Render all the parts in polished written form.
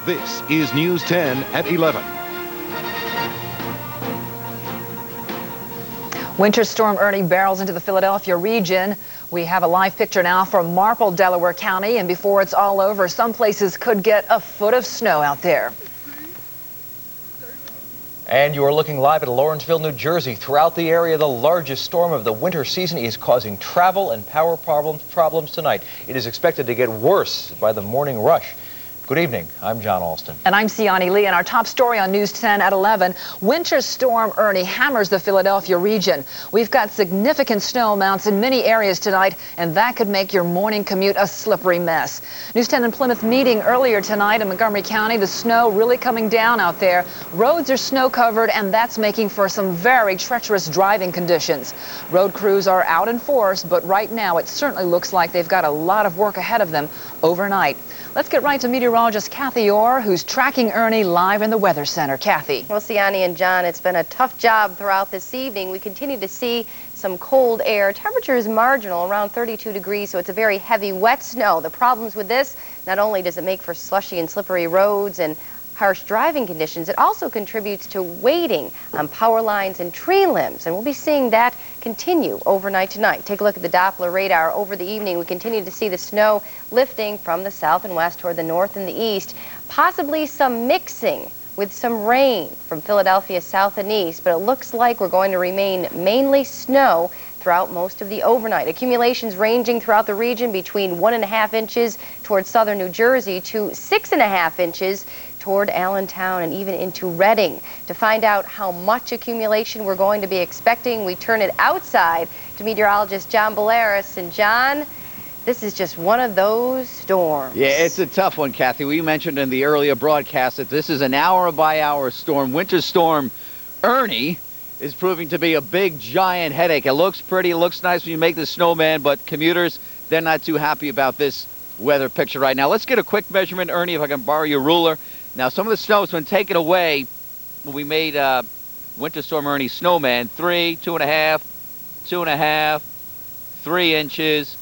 This is News 10 at 11. Winter storm Ernie barrels into the Philadelphia region. We have a live picture now from Marple, Delaware County, and before it's all over, some places could get a foot of snow out there. And you are looking live at Lawrenceville, New Jersey. Throughout the area, the largest storm of the winter season is causing travel and power problems tonight. It is expected to get worse by the morning rush. Good evening. I'm John Alston. And I'm Siani Lee. And our top story on News 10 at 11, Winter Storm Ernie hammers the Philadelphia region. We've got significant snow amounts in many areas tonight, and that could make your morning commute a slippery mess. News 10 and Plymouth meeting earlier tonight in Montgomery County. The snow really coming down out there. Roads are snow covered, and that's making for some very treacherous driving conditions. Road crews are out in force, but right now it certainly looks like they've got a lot of work ahead of them overnight. Let's get right to meteorologist Kathy Orr, who's tracking Ernie live in the Weather Center. Kathy. Well, Siani and John, it's been a tough job throughout this evening. We continue to see some cold air. Temperature is marginal, around 32 degrees, so it's a very heavy, wet snow. The problems with this, not only does it make for slushy and slippery roads and harsh driving conditions, it also contributes to weighting on power lines and tree limbs, and we'll be seeing that continue overnight tonight. Take a look at the Doppler radar. Over the evening, we continue to see the snow lifting from the south and west toward the north and the east, possibly some mixing with some rain from Philadelphia south and east, but it looks like we're going to remain mainly snow throughout most of the overnight. Accumulations ranging throughout the region between 1.5 inches toward southern New Jersey to 6.5 inches toward Allentown and even into Reading. To find out how much accumulation we're going to be expecting, we turn it outside to meteorologist John Bolaris. And John, this is just one of those storms. Yeah, it's a tough one, Kathy. We mentioned in the earlier broadcast that this is an hour-by-hour storm. Winter storm Ernie is proving to be a big, giant headache. It looks pretty, it looks nice when you make the snowman, but commuters, they're not too happy about this weather picture right now. Let's get a quick measurement, Ernie, if I can borrow your ruler. Now, some of the snow has been taken away when we made Winter Storm Ernie snowman. 3, 2.5, 2.5, 3 inches,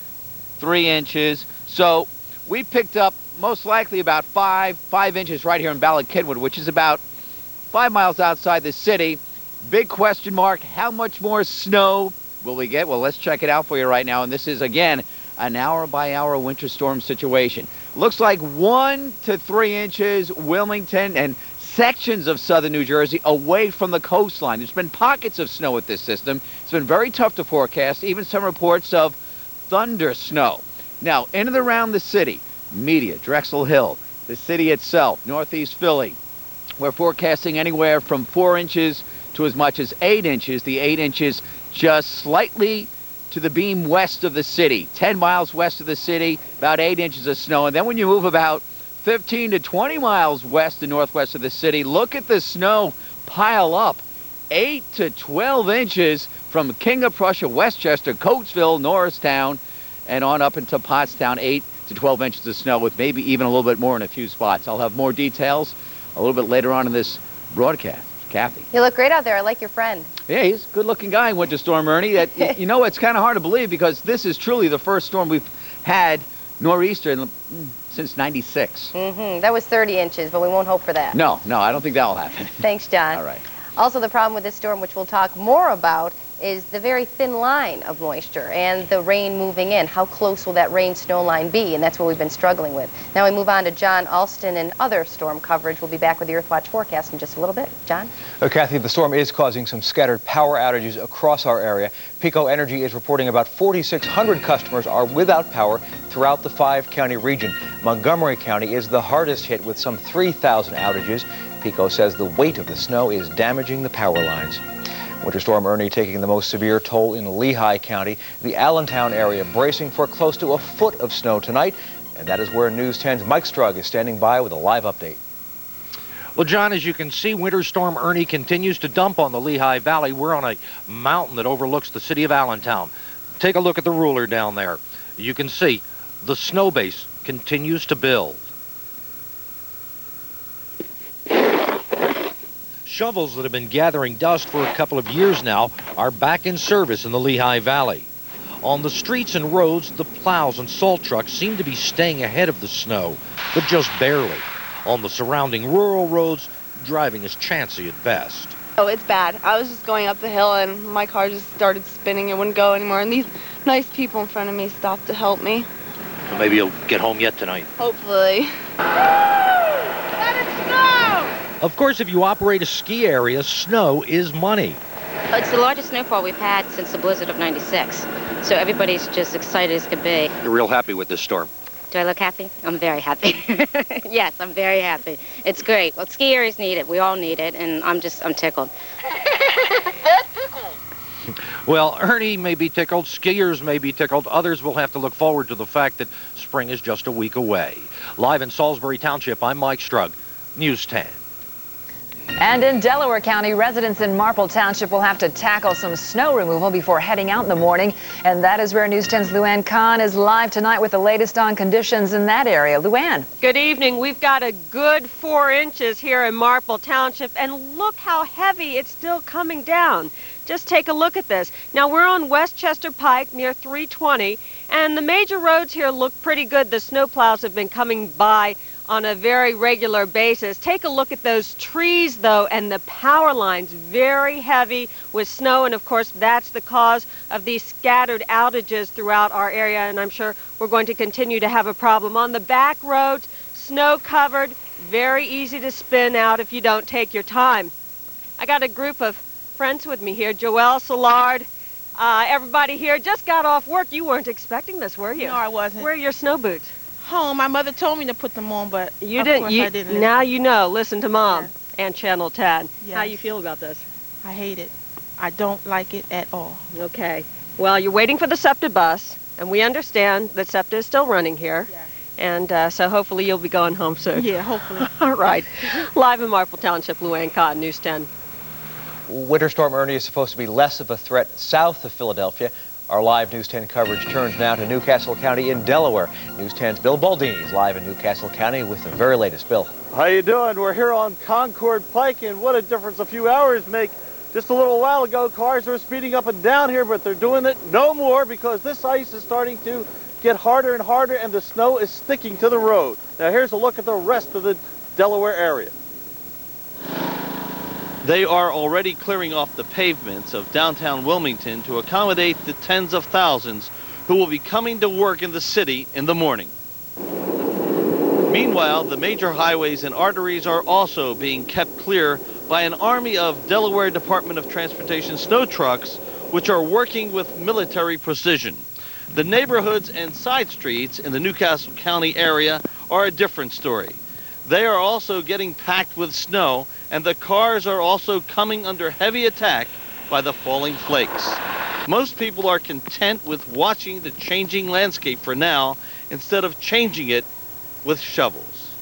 3 inches. So we picked up most likely about 5 inches right here in Ballard-Kenwood, which is about 5 miles outside the city. Big question mark, how much more snow will we get? Well, let's check it out for you right now. And this is, again, an hour-by-hour winter storm situation. Looks like 1 to 3 inches, Wilmington and sections of southern New Jersey away from the coastline. There's been pockets of snow with this system. It's been very tough to forecast, even some reports of thunder snow. Now, in and around the city, Media, Drexel Hill, the city itself, northeast Philly, we're forecasting anywhere from 4 inches to as much as 8 inches. The 8 inches just slightly to the beam west of the city, 10 miles west of the city, about 8 inches of snow. And then when you move about 15 to 20 miles west and northwest of the city, look at the snow pile up. 8 to 12 inches from King of Prussia, Westchester, Coatesville, Norristown, and on up into Pottstown. 8 to 12 inches of snow, with maybe even a little bit more in a few spots. I'll have more details a little bit later on in this broadcast. Kathy. You look great out there. I like your friend. Yeah, he's a good-looking guy, Winter Storm Ernie. That, you know, it's kind of hard to believe because this is truly the first storm we've had nor'easter since '96. That was 30 inches, but we won't hope for that. No, I don't think that'll happen. Thanks, John. All right. Also, the problem with this storm, which we'll talk more about, is the very thin line of moisture and the rain moving in. How close will that rain-snow line be? And that's what we've been struggling with. Now we move on to John Alston and other storm coverage. We'll be back with the Earthwatch forecast in just a little bit. John? Kathy, the storm is causing some scattered power outages across our area. PECO Energy is reporting about 4,600 customers are without power throughout the 5-county region. Montgomery County is the hardest hit with some 3,000 outages. PECO says the weight of the snow is damaging the power lines. Winter Storm Ernie taking the most severe toll in Lehigh County. The Allentown area bracing for close to a foot of snow tonight. And that is where News 10's Mike Strug is standing by with a live update. Well, John, as you can see, Winter Storm Ernie continues to dump on the Lehigh Valley. We're on a mountain that overlooks the city of Allentown. Take a look at the ruler down there. You can see the snow base continues to build. Shovels that have been gathering dust for a couple of years now are back in service in the Lehigh Valley. On the streets and roads, the plows and salt trucks seem to be staying ahead of the snow, but just barely. On the surrounding rural roads, driving is chancy at best. Oh, it's bad. I was just going up the hill and my car just started spinning. It wouldn't go anymore. And these nice people in front of me stopped to help me. So maybe you'll get home yet tonight. Hopefully. Let it snow! Of course, if you operate a ski area, snow is money. It's the largest snowfall we've had since the blizzard of '96. So everybody's just excited as could be. You're real happy with this storm. Do I look happy? I'm very happy. Yes, I'm very happy. It's great. Well, ski areas need it. We all need it, and I'm tickled. Well, Ernie may be tickled, skiers may be tickled, others will have to look forward to the fact that spring is just a week away. Live in Salisbury Township, I'm Mike Strug, News 10. And in Delaware County, residents in Marple Township will have to tackle some snow removal before heading out in the morning. And that is where News 10's Luann Kahn is live tonight with the latest on conditions in that area. Luann. Good evening. We've got a good 4 inches here in Marple Township, and look how heavy it's still coming down. Just take a look at this. Now, we're on Westchester Pike near 320, and the major roads here look pretty good. The snowplows have been coming by on a very regular basis. Take a look at those trees, though, and the power lines, very heavy with snow, and of course that's the cause of these scattered outages throughout our area, and I'm sure we're going to continue to have a problem. On the back roads, snow covered, very easy to spin out if you don't take your time. I got a group of friends with me here. Joelle, Szilard, everybody here just got off work. You weren't expecting this, were you? No, I wasn't. Where are your snow boots? Home. My mother told me to put them on, but You of didn't. course I didn't. Now you know. Listen to Mom Yes. and Channel 10. Yes. How you feel about this? I hate it. I don't like it at all. Okay. Well, you're waiting for the SEPTA bus, and we understand that SEPTA is still running here. Yes. And so hopefully you'll be going home soon. Yeah, hopefully. All right. Live in Marple Township, Luann Kahn, News 10. Winter Storm Ernie is supposed to be less of a threat south of Philadelphia. Our live News 10 coverage turns now to Newcastle County in Delaware. News 10's Bill Baldini is live in Newcastle County with the very latest. Bill. How you doing? We're here on Concord Pike, and what a difference a few hours make. Just a little while ago, cars were speeding up and down here, but they're doing it no more because this ice is starting to get harder and harder, and the snow is sticking to the road. Now here's a look at the rest of the Delaware area. They are already clearing off the pavements of downtown Wilmington to accommodate the tens of thousands who will be coming to work in the city in the morning. Meanwhile, the major highways and arteries are also being kept clear by an army of Delaware Department of Transportation snow trucks, which are working with military precision. The neighborhoods and side streets in the Newcastle County area are a different story. They are also getting packed with snow, and the cars are also coming under heavy attack by the falling flakes. Most people are content with watching the changing landscape for now, instead of changing it with shovels.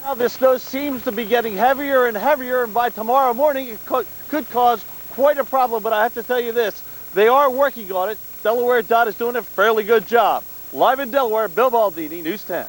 Now this snow seems to be getting heavier and heavier, and by tomorrow morning it could cause quite a problem, but I have to tell you this, they are working on it. Delaware Dot is doing a fairly good job. Live in Delaware, Bill Baldini, News 10.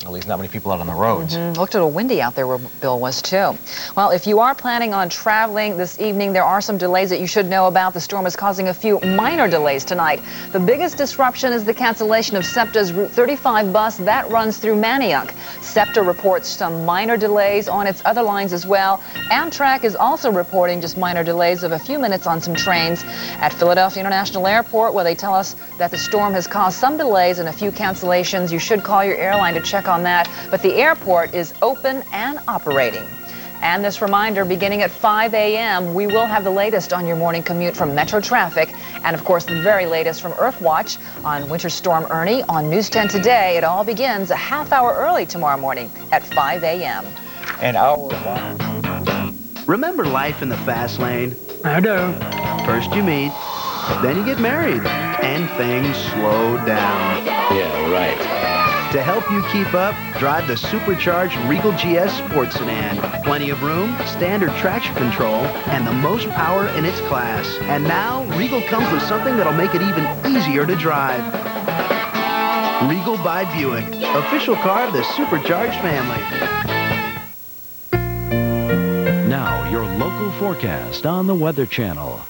At least not many people out on the roads. Looked a little windy out there where Bill was too. Well, if you are planning on traveling this evening, there are some delays that you should know about. The storm is causing a few minor delays tonight. The biggest disruption is the cancellation of SEPTA's Route 35 bus that runs through Manayunk. SEPTA reports some minor delays on its other lines as well. Amtrak is also reporting just minor delays of a few minutes on some trains. At Philadelphia International Airport, where they tell us that the storm has caused some delays and a few cancellations, you should call your airline to check on that, but the airport is open and operating. And this reminder, beginning at 5 a.m., we will have the latest on your morning commute from Metro Traffic, and of course the very latest from Earthwatch on Winter Storm Ernie on News 10 today. It all begins a half hour early tomorrow morning at 5 a.m. And our Remember life in the fast lane? I do. First you meet, then you get married, and things slow down. Yeah, right. To help you keep up, drive the supercharged Regal GS Sport Sedan. Plenty of room, standard traction control, and the most power in its class. And now, Regal comes with something that'll make it even easier to drive. Regal by Buick, official car of the supercharged family. Now, your local forecast on the Weather Channel.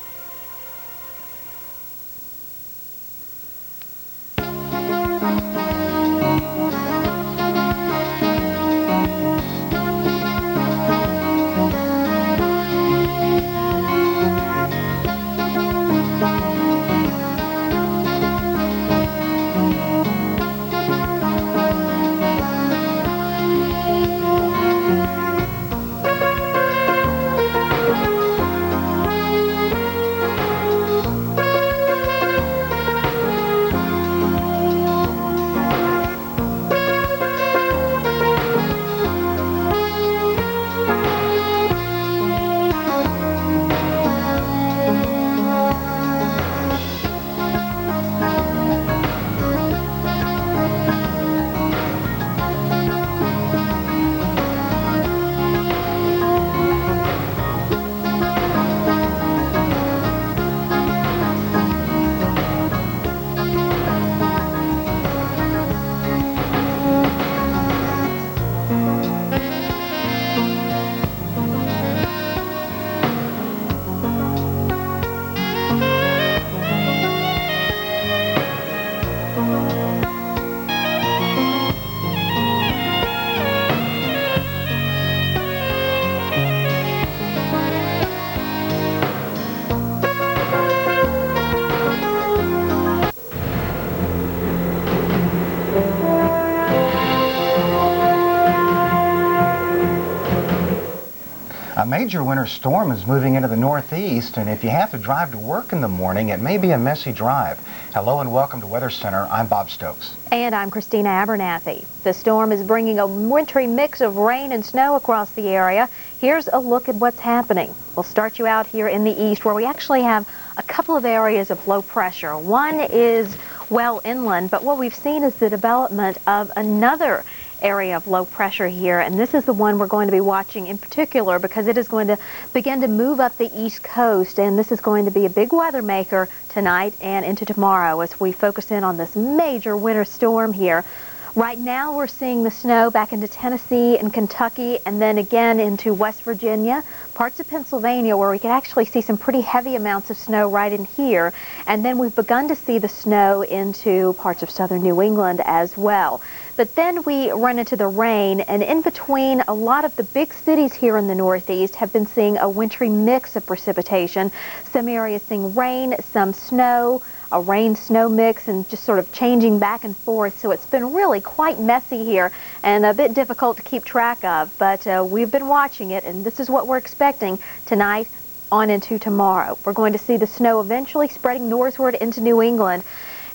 A major winter storm is moving into the northeast, and if you have to drive to work in the morning, it may be a messy drive. Hello and welcome to Weather Center. I'm Bob Stokes. And I'm Christina Abernathy. The storm is bringing a wintry mix of rain and snow across the area. Here's a look at what's happening. We'll start you out here in the east, where we actually have a couple of areas of low pressure. One is well inland, but what we've seen is the development of another area of low pressure here, and this is the one we're going to be watching in particular because it is going to begin to move up the east coast, and this is going to be a big weather maker tonight and into tomorrow as we focus in on this major winter storm here. Right now we're seeing the snow back into Tennessee and Kentucky, and then again into West Virginia, parts of Pennsylvania, where we can actually see some pretty heavy amounts of snow right in here. And then we've begun to see the snow into parts of southern New England as well. But then we run into the rain, and in between, a lot of the big cities here in the northeast have been seeing a wintry mix of precipitation. Some areas seeing rain, some snow, a rain-snow mix, and just sort of changing back and forth. So it's been really quite messy here and a bit difficult to keep track of. But we've been watching it, and this is what we're expecting tonight on into tomorrow. We're going to see the snow eventually spreading northward into New England.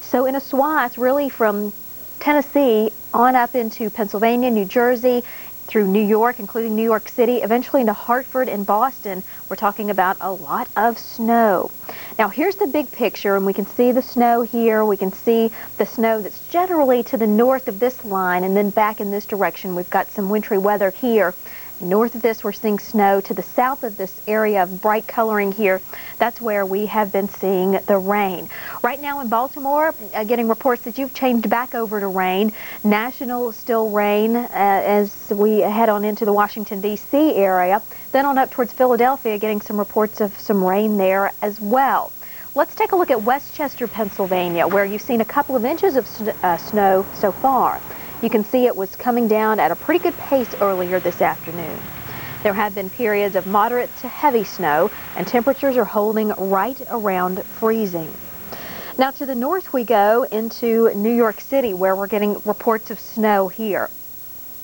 So in a swath really from Tennessee on up into Pennsylvania, New Jersey, through New York, including New York City, eventually into Hartford and Boston. We're talking about a lot of snow. Now here's the big picture, and we can see the snow here. We can see the snow that's generally to the north of this line, and then back in this direction we've got some wintry weather here. North of this, we're seeing snow. To the south of this area of bright coloring here, that's where we have been seeing the rain. Right now in Baltimore, getting reports that you've changed back over to rain. National still rain as we head on into the Washington, D.C. area. Then on up towards Philadelphia, getting some reports of some rain there as well. Let's take a look at Westchester, Pennsylvania, where you've seen a couple of inches of snow so far. You can see it was coming down at a pretty good pace earlier this afternoon. There have been periods of moderate to heavy snow, and temperatures are holding right around freezing. Now to the north we go into New York City, where we're getting reports of snow here.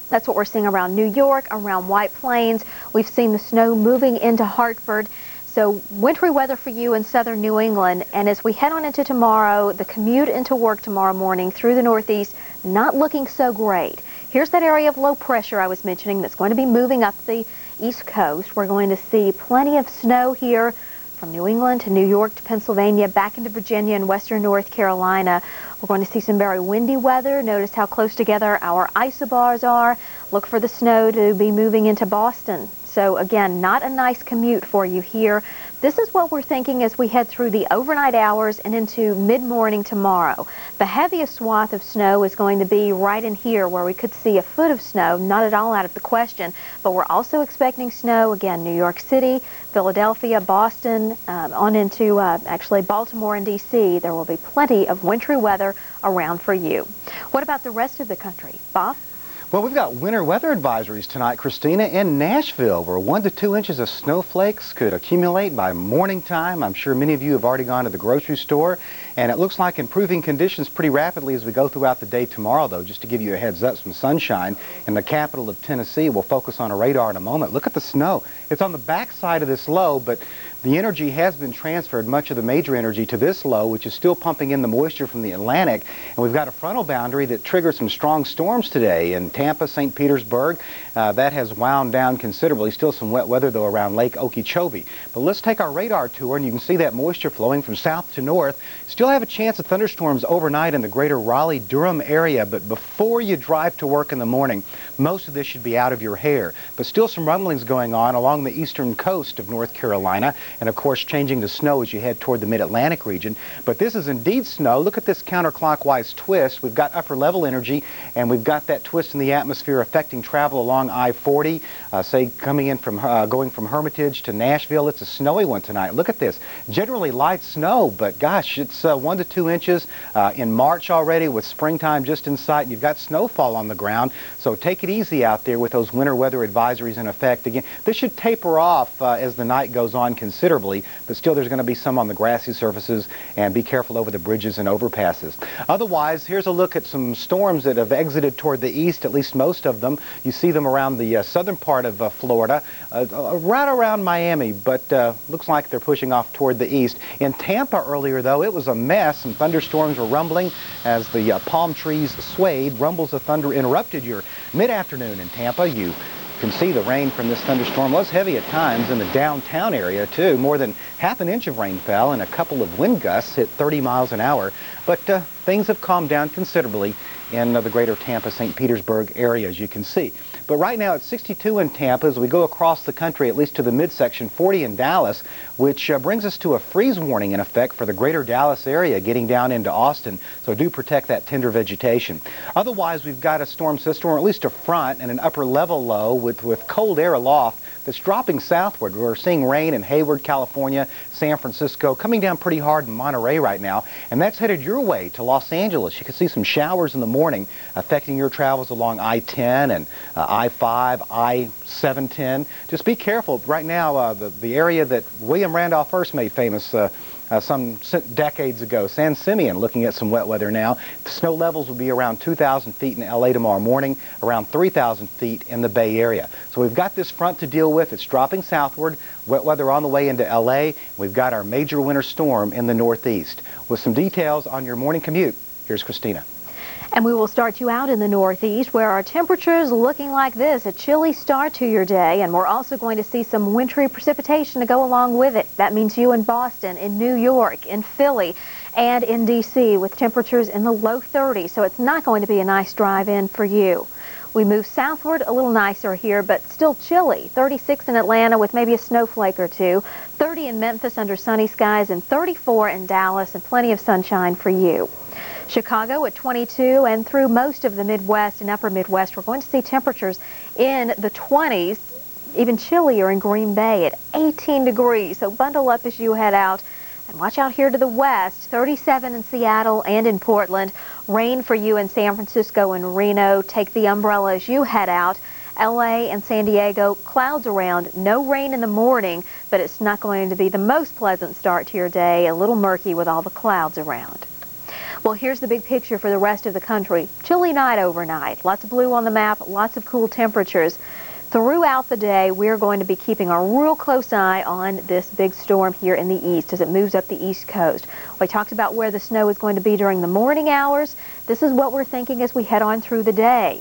That's what we're seeing around New York, around White Plains. We've seen the snow moving into Hartford. So wintry weather for you in southern New England, and as we head on into tomorrow, the commute into work tomorrow morning through the northeast, not looking so great. Here's that area of low pressure I was mentioning that's going to be moving up the east coast. We're going to see plenty of snow here from New England to New York to Pennsylvania, back into Virginia and western North Carolina. We're going to see some very windy weather. Notice how close together our isobars are. Look for the snow to be moving into Boston. So again, not a nice commute for you here. This is what we're thinking as we head through the overnight hours and into mid-morning tomorrow. The heaviest swath of snow is going to be right in here, where we could see a foot of snow, not at all out of the question. But we're also expecting snow, again, New York City, Philadelphia, Boston, on into actually Baltimore and D.C. There will be plenty of wintry weather around for you. What about the rest of the country? Bob? Well, we've got winter weather advisories tonight, Christina, in Nashville, where 1 to 2 inches of snowflakes could accumulate by morning time. I'm sure many of you have already gone to the grocery store, and it looks like improving conditions pretty rapidly as we go throughout the day tomorrow, though. Just to give you a heads up, some sunshine in the capital of Tennessee. We'll focus on a radar in a moment. Look at the snow. It's on the back side of this low, but the energy has been transferred, much of the major energy, to this low, which is still pumping in the moisture from the Atlantic. And we've got a frontal boundary that triggered some strong storms today in Tampa, St. Petersburg. That has wound down considerably. Still some wet weather, though, around Lake Okeechobee. But let's take our radar tour, and you can see that moisture flowing from south to north. Still have a chance of thunderstorms overnight in the greater Raleigh-Durham area, but before you drive to work in the morning, most of this should be out of your hair. But still some rumblings going on along the eastern coast of North Carolina, and of course changing to snow as you head toward the mid-Atlantic region. But this is indeed snow. Look at this counterclockwise twist. We've got upper level energy, and we've got that twist in the atmosphere affecting travel along I-40, say coming in from going from Hermitage to Nashville. It's a snowy one tonight. Look at this. Generally light snow, but gosh, it's 1 to 2 inches in March already, with springtime just in sight. You've got snowfall on the ground, so take it easy out there with those winter weather advisories in effect. Again, this should taper off as the night goes on considerably. considerably, but still there's going to be some on the grassy surfaces, and be careful over the bridges and overpasses. Otherwise, here's a look at some storms that have exited toward the east, at least most of them. You see them around the southern part of Florida, right around Miami, but looks like they're pushing off toward the east. In Tampa earlier, though, it was a mess. Some thunderstorms were rumbling as the palm trees swayed. Rumbles of thunder interrupted your mid-afternoon in Tampa. You can see the rain from this thunderstorm was heavy at times in the downtown area, too. More than half an inch of rain fell, and a couple of wind gusts hit 30 miles an hour. But things have calmed down considerably in the greater Tampa, St. Petersburg area, as you can see. But right now it's 62 in Tampa. As we go across the country, at least to the midsection, 40 in Dallas, which brings us to a freeze warning in effect for the greater Dallas area getting down into Austin. So do protect that tender vegetation. Otherwise, we've got a storm system, or at least a front, and an upper level low with cold air aloft that's dropping southward. We're seeing rain in Hayward, California, San Francisco, coming down pretty hard in Monterey right now, and that's headed your way to Los Angeles. You can see some showers in the morning affecting your travels along I-10 and I-5, I-710. Just be careful. Right now, the area that William Randolph Hearst made famous some decades ago, San Simeon, looking at some wet weather now. The snow levels will be around 2,000 feet in L.A. tomorrow morning, around 3,000 feet in the Bay Area. So we've got this front to deal with. It's dropping southward, wet weather on the way into L.A. We've got our major winter storm in the northeast. With some details on your morning commute, here's Christina. And we will start you out in the northeast, where our temperatures looking like this, a chilly start to your day, and we're also going to see some wintry precipitation to go along with it. That means you in Boston, in New York, in Philly, and in D.C. with temperatures in the low 30s, so it's not going to be a nice drive in for you. We move southward, a little nicer here, but still chilly. 36 in Atlanta with maybe a snowflake or two, 30 in Memphis under sunny skies, and 34 in Dallas, and plenty of sunshine for you. Chicago at 22, and through most of the Midwest and upper Midwest, we're going to see temperatures in the 20s, even chillier in Green Bay at 18 degrees. So bundle up as you head out. And watch out here to the west, 37 in Seattle and in Portland. Rain for you in San Francisco and Reno. Take the umbrella as you head out. LA and San Diego, clouds around, no rain in the morning, but it's not going to be the most pleasant start to your day. A little murky with all the clouds around. Well, here's the big picture for the rest of the country. Chilly night overnight. Lots of blue on the map, lots of cool temperatures. Throughout the day, we're going to be keeping a real close eye on this big storm here in the east as it moves up the east coast. We talked about where the snow is going to be during the morning hours. This is what we're thinking as we head on through the day.